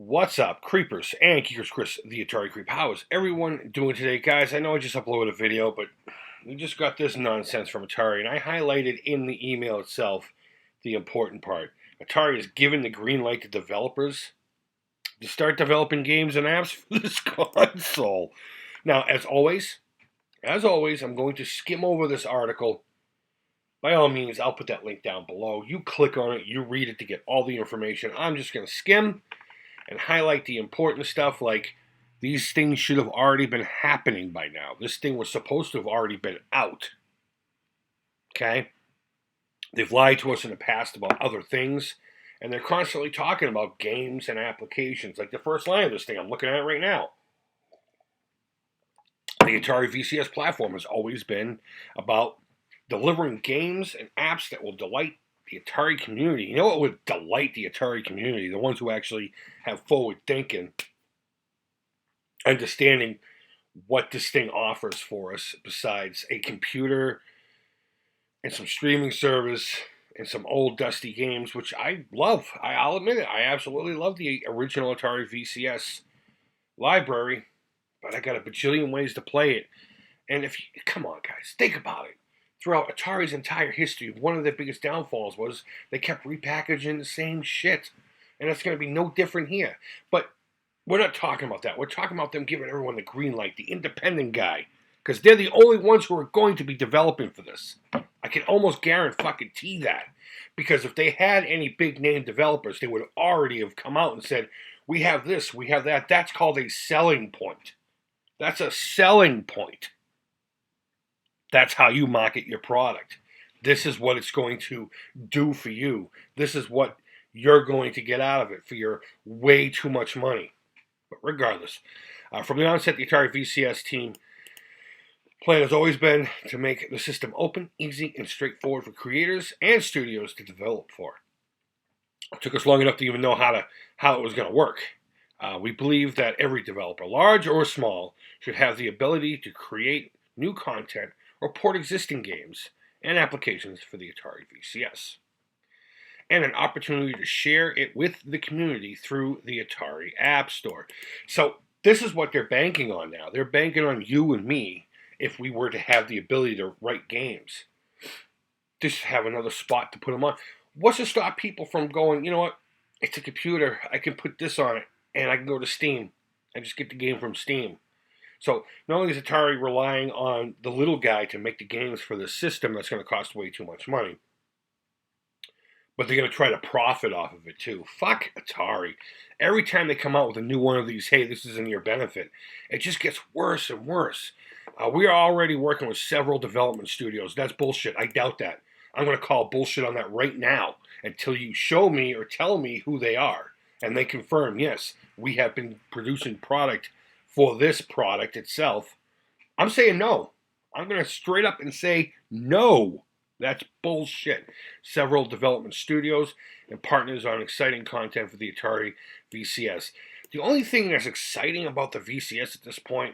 What's up, creepers and geekers? Chris, the Atari Creep. How is everyone doing today, guys? I know I just uploaded a video, but we just got this nonsense from Atari, and I highlighted in the email itself the important part. Atari has given the green light to developers to start developing games and apps for this console. Now, as always, I'm going to skim over this article. By all means, I'll put that link down below. You click on it, you read it to get all the information. I'm just going to skim and highlight the important stuff, like these things should have already been happening by now. This thing was supposed to have already been out. Okay? They've lied to us in the past about other things, and they're constantly talking about games and applications. Like the first line of this thing I'm looking at right now. The Atari VCS platform has always been about delivering games and apps that will delight the Atari community. You know what would delight the Atari community? The ones who actually have forward thinking, understanding what this thing offers for us besides a computer and some streaming service and some old dusty games, which I love. I'll admit it. I absolutely love the original Atari VCS library, but I got a bajillion ways to play it. And come on, guys, think about it. Throughout Atari's entire history, one of their biggest downfalls was they kept repackaging the same shit. And it's going to be no different here. But we're not talking about that. We're talking about them giving everyone the green light, the independent guy. Because they're the only ones who are going to be developing for this. I can almost guarantee that. Because if they had any big name developers, they would already have come out and said, we have this, we have that. That's called a selling point. That's a selling point. That's how you market your product. This is what it's going to do for you. This is what you're going to get out of it for your way too much money. But regardless, from the onset, the Atari VCS team plan has always been to make the system open, easy, and straightforward for creators and studios to develop for. It took us long enough to even know how it was going to work. We believe that every developer, large or small, should have the ability to create new content or port existing games and applications for the Atari VCS, and an opportunity to share it with the community through the Atari App Store. So this is what they're banking on now. They're banking on you and me, if we were to have the ability to write games, just have another spot to put them on. What's to stop people from going, you know what, it's a computer, I can put this on it, and I can go to Steam and just get the game from Steam. So not only is Atari relying on the little guy to make the games for the system that's going to cost way too much money, but they're going to try to profit off of it too. Fuck Atari. Every time they come out with a new one of these, hey, this is in your benefit, it just gets worse and worse. We are already working with several development studios. That's bullshit. I doubt that. I'm going to call bullshit on that right now until you show me or tell me who they are. And they confirm, yes, we have been producing product for this product itself. I'm saying no. I'm going to straight up and say no. That's bullshit. Several development studios and partners on exciting content for the Atari VCS. The only thing that's exciting about the VCS at this point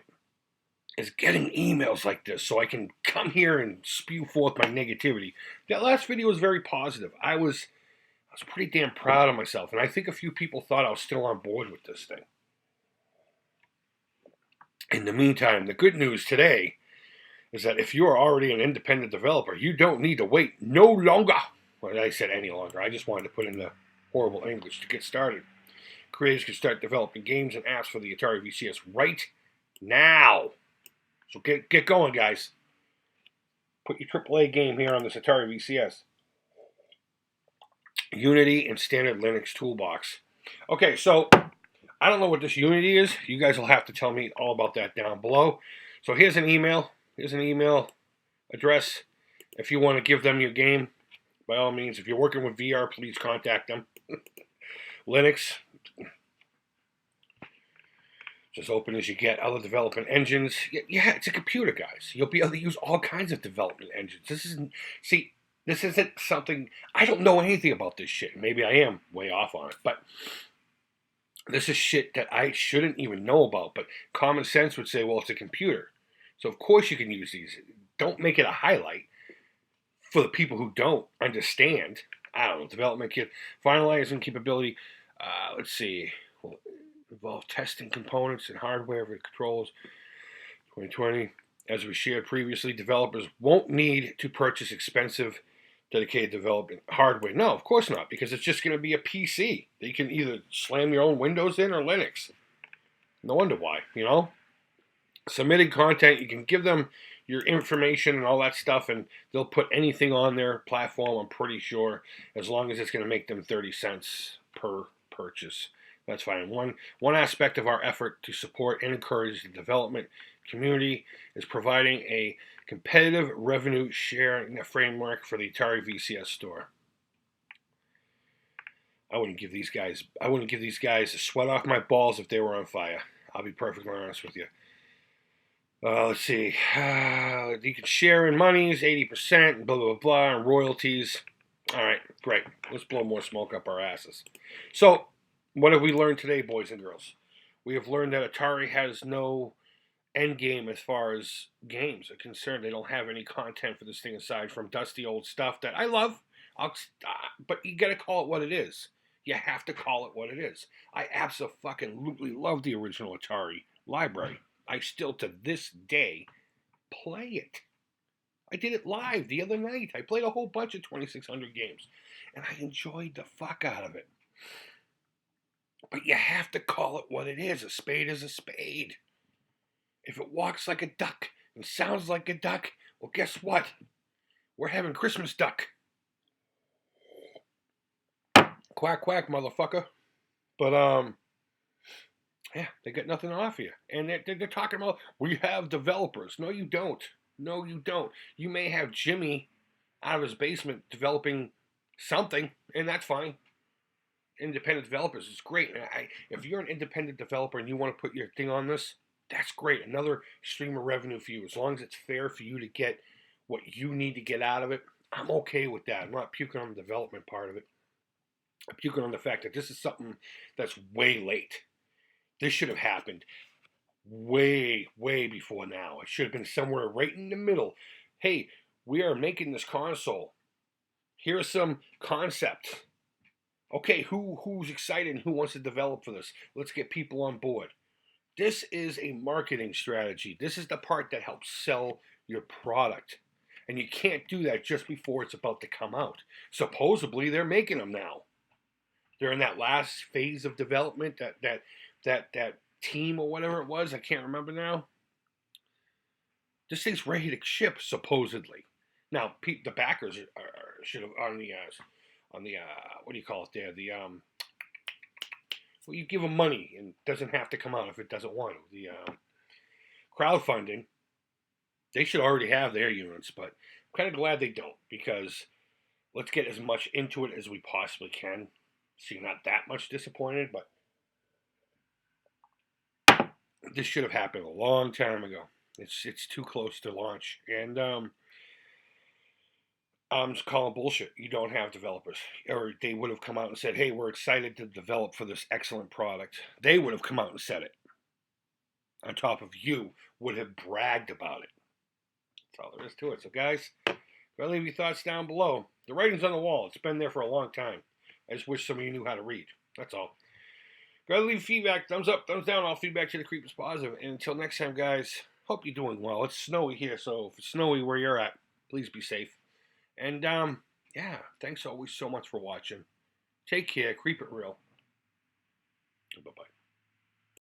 is getting emails like this so I can come here and spew forth my negativity. That last video was very positive. I was pretty damn proud of myself, and I think a few people thought I was still on board with this thing. In the meantime, the good news today is that if you are already an independent developer, you don't need to wait no longer. Well, I said any longer. I just wanted to put in the horrible English to get started. Creators can start developing games and apps for the Atari VCS right now. So get going, guys. Put your AAA game here on this Atari VCS. Unity and standard Linux toolbox. Okay, so I don't know what this Unity is. You guys will have to tell me all about that down below. So here's an email. Here's an email address. If you want to give them your game, by all means. If you're working with VR, please contact them. Linux. Just open as you get. Other development engines. Yeah, it's a computer, guys. You'll be able to use all kinds of development engines. This isn't something... I don't know anything about this shit. Maybe I am way off on it, but this is shit that I shouldn't even know about. But common sense would say, well, it's a computer. So of course you can use these. Don't make it a highlight for the people who don't understand. I don't know, development kit, finalizing capability. Let's see. involve testing components and hardware for the controls. 2020, as we shared previously, developers won't need to purchase expensive dedicated development hardware. No, of course not, because it's just going to be a PC. They can either slam your own Windows in or Linux. No wonder why, you know? Submitting content, you can give them your information and all that stuff, and they'll put anything on their platform, I'm pretty sure, as long as it's going to make them 30 cents per purchase. That's fine. One aspect of our effort to support and encourage the development community is providing a competitive revenue sharing framework for the Atari VCS store. I wouldn't give these guys a sweat off my balls if they were on fire. I'll be perfectly honest with you. Let's see. You can share in monies, 80%, blah, blah, blah, and royalties. All right, great. Let's blow more smoke up our asses. So, what have we learned today, boys and girls? We have learned that Atari has no end game as far as games are concerned. They don't have any content for this thing aside from dusty old stuff that I love. But you got to call it what it is. You have to call it what it is. I absolutely love the original Atari library. I still, to this day, play it. I did it live the other night. I played a whole bunch of 2600 games, and I enjoyed the fuck out of it. But you have to call it what it is. A spade is a spade. If it walks like a duck and sounds like a duck, well, guess what? We're having Christmas duck. Quack, quack, motherfucker. But, yeah, they got nothing to offer you. And they're talking about, we have developers. No, you don't. No, you don't. You may have Jimmy out of his basement developing something, and that's fine. Independent developers is great. If you're an independent developer and you want to put your thing on this, that's great. Another stream of revenue for you. As long as it's fair for you to get what you need to get out of it, I'm okay with that. I'm not puking on the development part of it. I'm puking on the fact that this is something that's way late. This should have happened way, way before now. It should have been somewhere right in the middle. Hey, we are making this console. Here's some concepts. Okay, who's excited and who wants to develop for this? Let's get people on board. This is a marketing strategy. This is the part that helps sell your product. And you can't do that just before it's about to come out. Supposedly, they're making them now. They're in that last phase of development, that team or whatever it was. I can't remember now. This thing's ready to ship, supposedly. Now, the backers should have on the what do you call it there? Well, you give them money and it doesn't have to come out if it doesn't want to. The crowdfunding, they should already have their units, but I'm kind of glad they don't, because let's get as much into it as we possibly can. So you're not that much disappointed, but this should have happened a long time ago. It's too close to launch, and I'm just calling bullshit. You don't have developers, or they would have come out and said, "Hey, we're excited to develop for this excellent product." They would have come out and said it. On top of you would have bragged about it. That's all there is to it. So, guys, go leave your thoughts down below. The writing's on the wall. It's been there for a long time. I just wish some of you knew how to read. That's all. Go leave feedback. Thumbs up, thumbs down. All feedback to the Creep is positive. And until next time, guys, hope you're doing well. It's snowy here, so if it's snowy where you're at, please be safe. And, yeah, thanks always so much for watching. Take care. Creep it real.